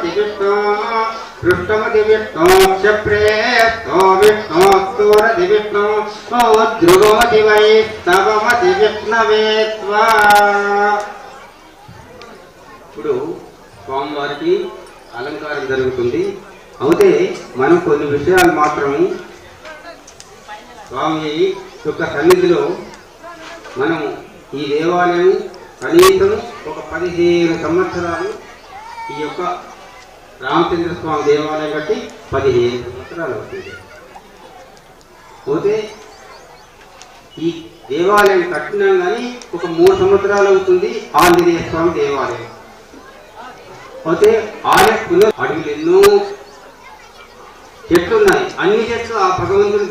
पृष्ठमति विष्णु पृष्ठमति विष्णु क्षप्रेस्तो विष्णु स्तूरति विष्णु ध्रुवमति वै स्तवमति विष्णवे त्वा। ఇప్పుడు స్వామివారికి అలంకారం జరుగుతుంది. అయితే మనం కొన్ని విషయాలు మాత్రము స్వామి యొక్క సన్నిధిలో మనం ఈ దేవాలయం కనీసం ఒక 15 సంవత్సరాలు ఈ యొక్క రామచంద్ర స్వామి దేవాలయం బట్టి 15 సంవత్సరాలు అవుతుంది. పోతే ఈ దేవాలయం కట్టినా కానీ ఒక 3 సంవత్సరాలు అవుతుంది ఆంజనేయ స్వామి దేవాలయం. పోతే ఆలయంలో అడవులు ఎన్నో చెట్లు ఉన్నాయి. అన్ని చెట్లు ఆ భగవంతుని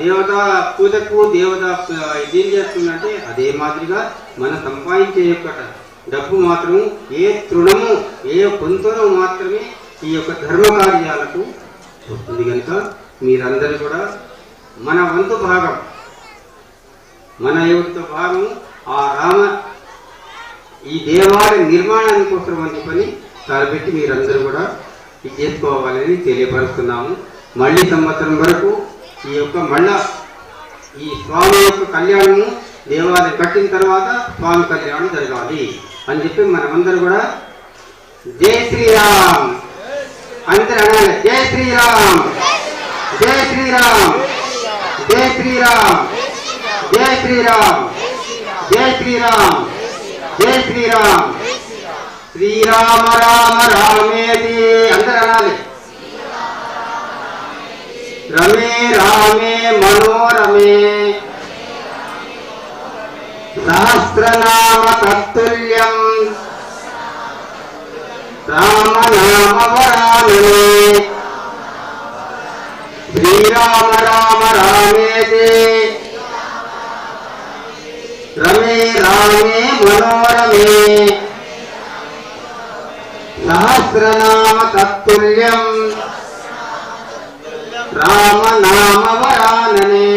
దేవతా పూజకు దేవతా ఏం చేస్తుందంటే అదే మాదిరిగా మనం సంపాదించే యొక్క డబ్బు మాత్రము ఏ తృణము ఏ కొంతలో మాత్రమే ఈ యొక్క ధర్మ కార్యాలకు వస్తుంది. కనుక మీరందరూ కూడా మన వంతు భాగం మన యొక్క భాగం ఆ రామ ఈ దేవాలయ నిర్మాణాని కోసం అని చెప్పని తలపెట్టి మీరందరూ కూడా ఇది చేసుకోవాలని తెలియపరుస్తున్నాము. మళ్ళీ సంవత్సరం వరకు ఈ యొక్క మళ్ళా ఈ స్వామి యొక్క కళ్యాణము దేవాలయం కట్టిన తర్వాత స్వామి కళ్యాణం జరగాలి అని చెప్పి మనమందరూ కూడా జై శ్రీరామ్ అందరూ అనాలి. జై శ్రీరామ్ జై శ్రీరామ్ జై శ్రీరామ్ జై శ్రీరామ్ జై శ్రీరామ్ జై శ్రీరామ్. శ్రీరామ రామ రామేతి అందరూ అనాలి. రమే రామే మనోరమే సహస్రనామ తత్తుల్యం రామనామ వరాననే. శ్రీరామ రామ రామేతి రమే రామే మనోరమే సహస్రనామ తత్తుల్యం రామ నామ వరాననే.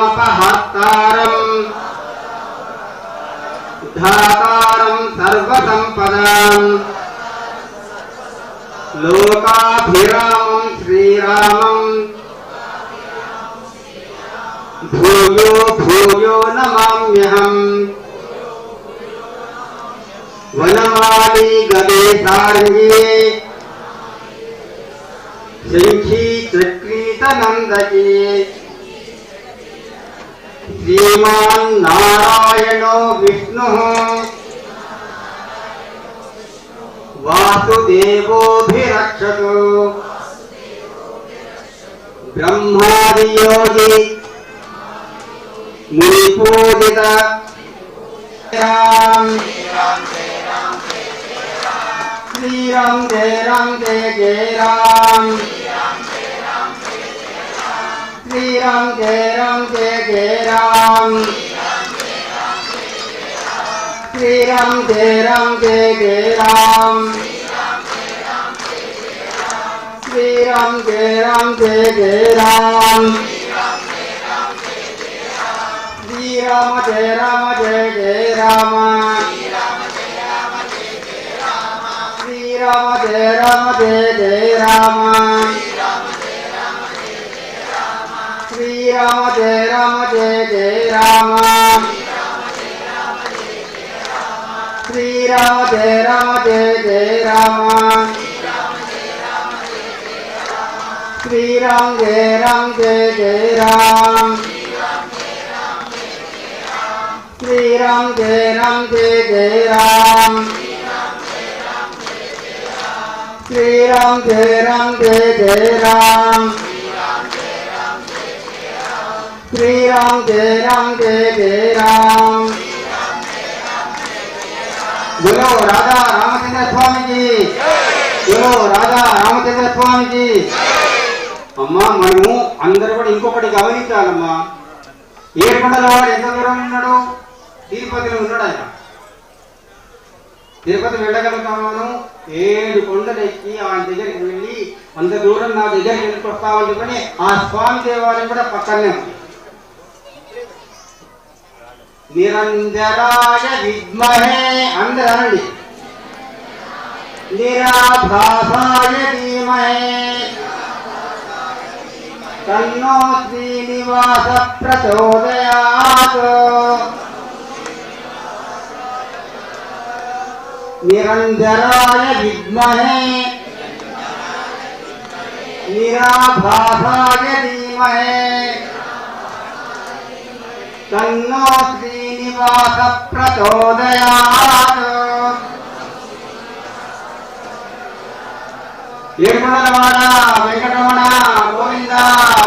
ఆపదామపహర్తారం ధాతారం సర్వసంపదాం లోకాభిరామం శ్రీరామం భూయో భూయో నమామ్యహం. వనమాలి గదేశార్యే శంఖీ చక్రీత నందకి శ్రీమాన్ నారాయణో విష్ణు వాసుదేవోభిరక్షతు. బ్రహ్మాది యోగి మునిపూజిత శ్రీరామ్ జయ రామ్ జయ జయ రామ్ శ్రీరామ్ జయ రామ్ జయ జయ రామ్ శ్రీరామ్ జయ రామ్ జయ జయ రామ్ శ్రీరామ్ జయ రామ్ జయ జయ రామ్ శ్రీరామ జయ రామ జయ జయ రామ శ్రీరామ జయ రామ జయ జయ రామ శ్రీరామ జయ రామ జయ జయ రామ శ్రీరామ జయ రామ జయ జయ రామ శ్రీరామ జయ రామ జయ జయ రామ శ్రీరామ జయ రామ జయ జయ రామ శ్రీరామ జయ రామ జయ జయ రామ శ్రీరామ జయ రామ జయ జయ రామ. बोलो राधा रामचंद्र स्वामी जी, बोलो राधा रामचंद्र स्वामी जी. అమ్మా మనము అందరూ కూడా ఇంకొకటి గమనించాలమ్మా. ఏర్పడల వాడు ఎంత దూరం ఉన్నాడు? తిరుపతిలో ఉన్నాడు ఆయన. తిరుపతి వెళ్ళగలుగుతాను 7 కొండలు ఎక్కి ఆయన దగ్గరికి వెళ్ళి అంత దూరం నా దగ్గరికి ఎందుకు వస్తామని చెప్పని ఆ స్వామి దేవాలయం కూడా పక్కనే ఉంది. నిరంజనాయ విద్మహే అందరూ అనండి. నిరాభాసాయ ధీమహే తన్నో శ్రీనివాస ప్రచోదయాత్. నిరంజనాయ విద్మహే నిరాభాసాయ ధీమహే తన్నో శ్రీనివాస ప్రచోదయాత్. ఏడుకొండలవాడ వెంకటరమణ గోవింద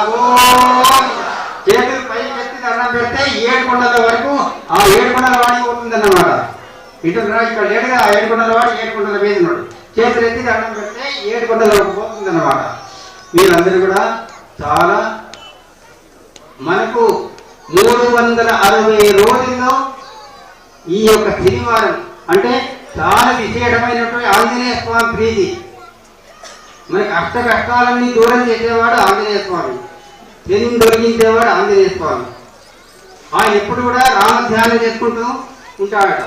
గోవింద. చేతులు పైకెత్తి దండం పెడితే 7 కొండల వరకు ఆ 7 కొండల వాడికి పోతుందన్నమాట. ఇటు ఇక్కడ లేడుగా 7 కొండల వాడు 7 కొండల మీద ఉన్నాడు. చేతులు ఎత్తి దండం పెడితే 7 కొండల వరకు పోతుందన్నమాట. వీళ్ళందరూ కూడా చాలా మనకు 360 రోజుల్లో ఈ యొక్క శనివారం అంటే చాలా విశేషమైనటువంటి ఆంజనేయ స్వామి ప్రీతి. మనకి అష్ట కష్టాలన్నీ దూరం చేసేవాడు ఆంజనేయ స్వామి, శని దొరికించేవాడు ఆంజనేయ స్వామి. ఆయన ఎప్పుడు కూడా రామధ్యానం చేసుకుంటూ ఉంటాడట.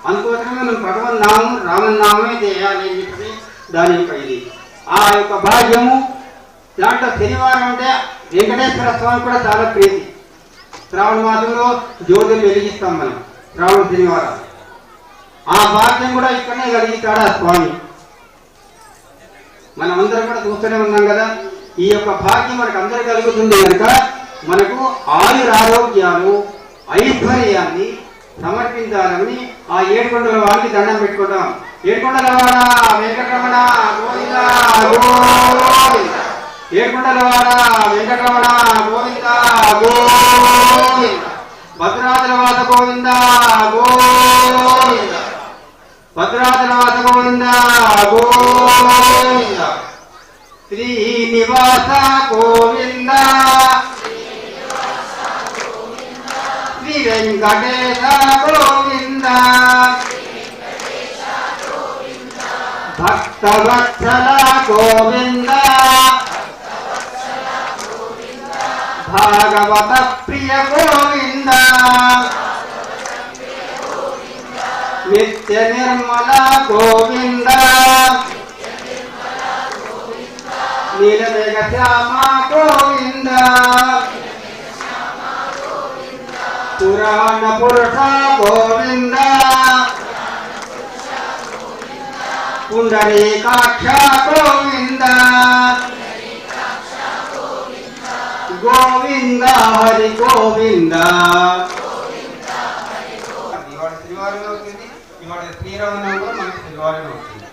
అందుకోసమే మనం భగవన్నామం రామనామే చేయాలి అని చెప్పి దాని యొక్క ఇది ఆ యొక్క భాగ్యము. దాంట్లో శనివారం అంటే వెంకటేశ్వర స్వామి కూడా చాలా ప్రీతి. శ్రావణ మాసంలో జ్యోతులు వెలిగిస్తాం మనం శ్రావణ శనివారం. ఆ భాగ్యం కూడా ఇక్కడనే కలిగిస్తాడు ఆ స్వామి. మనం అందరం కూడా చూస్తూనే ఉన్నాం కదా. ఈ యొక్క భాగ్యం మనకు అందరూ కలుగుతుంది కనుక మనకు ఆయురారోగ్యాలు ఐశ్వర్యాన్ని సమర్పించాలని ఆ 7 కొండల వాడికి దండం పెట్టుకుంటాం. 7 కొండల వాడ వెంకటరమణ గోవింద గోవింద. 7 కొండల వాడ వెంకటరమణ గోవింద గోవింద. భద్రాచల వాస గోవింద గోవింద. భద్రాచల వాస గోవింద గోవింద. శ్రీనివాస గోవింద. శ్రీ వెంకటేశ గోవింద. భక్తవత్సల గోవింద. భాగవత ప్రియ గోవింద. నిత్య నిర్మల గోవింద. నీలమేఘ శ్యామ గోవింద. పురాణ పురుష గోవింద. పుండరీకాక్ష గోవింద. గోవింద హరి గోవింద. ఇవాళ శ్రీవారం అవుతుంది. ఇవాళ శ్రీరామనవమి కూడా మనకి శ్రీవారం అవుతుంది.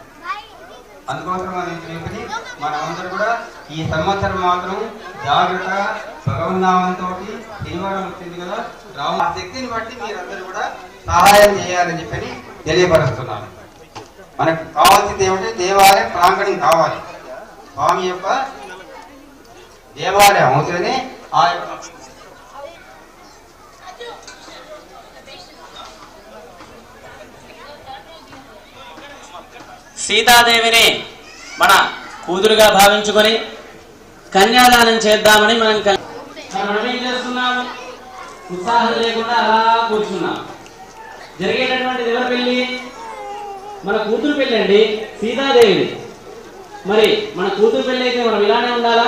అందుకోసం మనం చెప్పి మనమందరూ కూడా ఈ సంవత్సరం మాత్రం జాగ్రత్త భగవన్నామంతో శనివారం వచ్చింది కదా రామ శక్తిని బట్టి మీరందరూ కూడా సహాయం చేయాలని చెప్పని తెలియపరుస్తున్నాను. మనకు కావాల్సింది ఏమంటే దేవాలయ ప్రాంగణం కావాలి. స్వామి యొక్క దేవాలయం అవుతుందని ఆ యొక్క సీతాదేవిని మన కూతురుగా భావించుకొని కన్యాదానం చేద్దామని మనం ఏం చేస్తున్నాము? ఉత్సాహం లేకుండా అలా కూర్చున్నాం. జరిగేటటువంటిది ఎవరి పెళ్లి? మన కూతురు పెళ్లి అండి, సీతాదేవిని. మరి మన కూతురు పెళ్లి అయితే మనం ఇలానే ఉండాలా?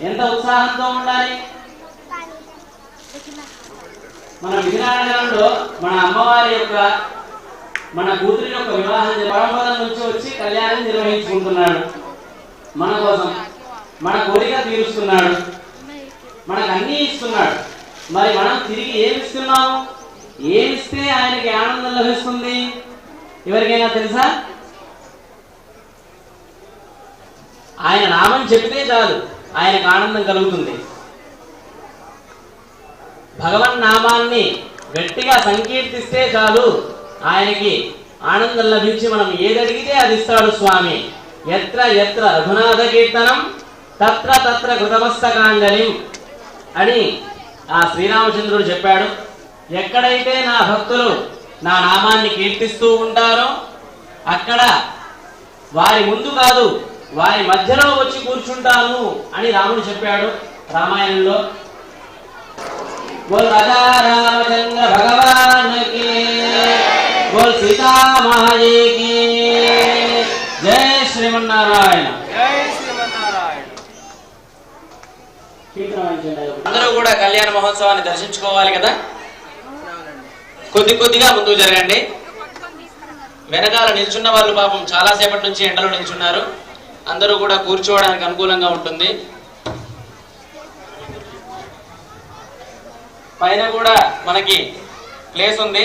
ఎంత ఉత్సాహంతో ఉండాలి? మన విజయనగరంలో మన అమ్మవారి యొక్క మన కూతురి యొక్క వివాహం పరంపర నుంచి వచ్చి కళ్యాణం నిర్వహించుకుంటున్నాడు. మన కోసం మన కోరిక తీరుస్తున్నాడు, మనకు అన్నీ ఇస్తున్నాడు. మరి మనం తిరిగి ఏమి ఇస్తున్నాము? ఏమిస్తే ఆయనకి ఆనందం లభిస్తుంది? ఎవరికైనా తెలుసా? ఆయన నామం చెప్తే చాలు ఆయనకు ఆనందం కలుగుతుంది. భగవన్ నామాన్ని గట్టిగా సంకీర్తిస్తే చాలు ఆయనకి ఆనందం లభించి మనం ఏదడిగితే అది ఇస్తాడు స్వామి. ఎత్ర ఎత్ర రఘునాథ కీర్తనం తత్ర తత్ర కృతమస్తకాంజలిం అని ఆ శ్రీరామచంద్రుడు చెప్పాడు. ఎక్కడైతే నా భక్తులు నా నామాన్ని కీర్తిస్తూ ఉంటారో అక్కడ వారి ముందు కాదు వారి మధ్యలో వచ్చి కూర్చుంటాను అని రాముడు చెప్పాడు రామాయణంలో. बोल राजा रामचंद्र भगवान की, बोल सीता माई की जय श्रीमन्नारायण। అందరూ కూడా కళ్యాణ మహోత్సవాన్ని దర్శించుకోవాలి కదా, కొద్ది కొద్దిగా ముందుకు జరగండి। వెనకాల నిల్చున్న వాళ్ళు పాపం చాలా సేపటి నుంచి ఎండలో నిల్చున్నారు, అందరూ కూడా కూర్చోవడానికి అనుకూలంగా ఉంటుంది। పైన కూడా మనకి ప్లేస్ ఉంది।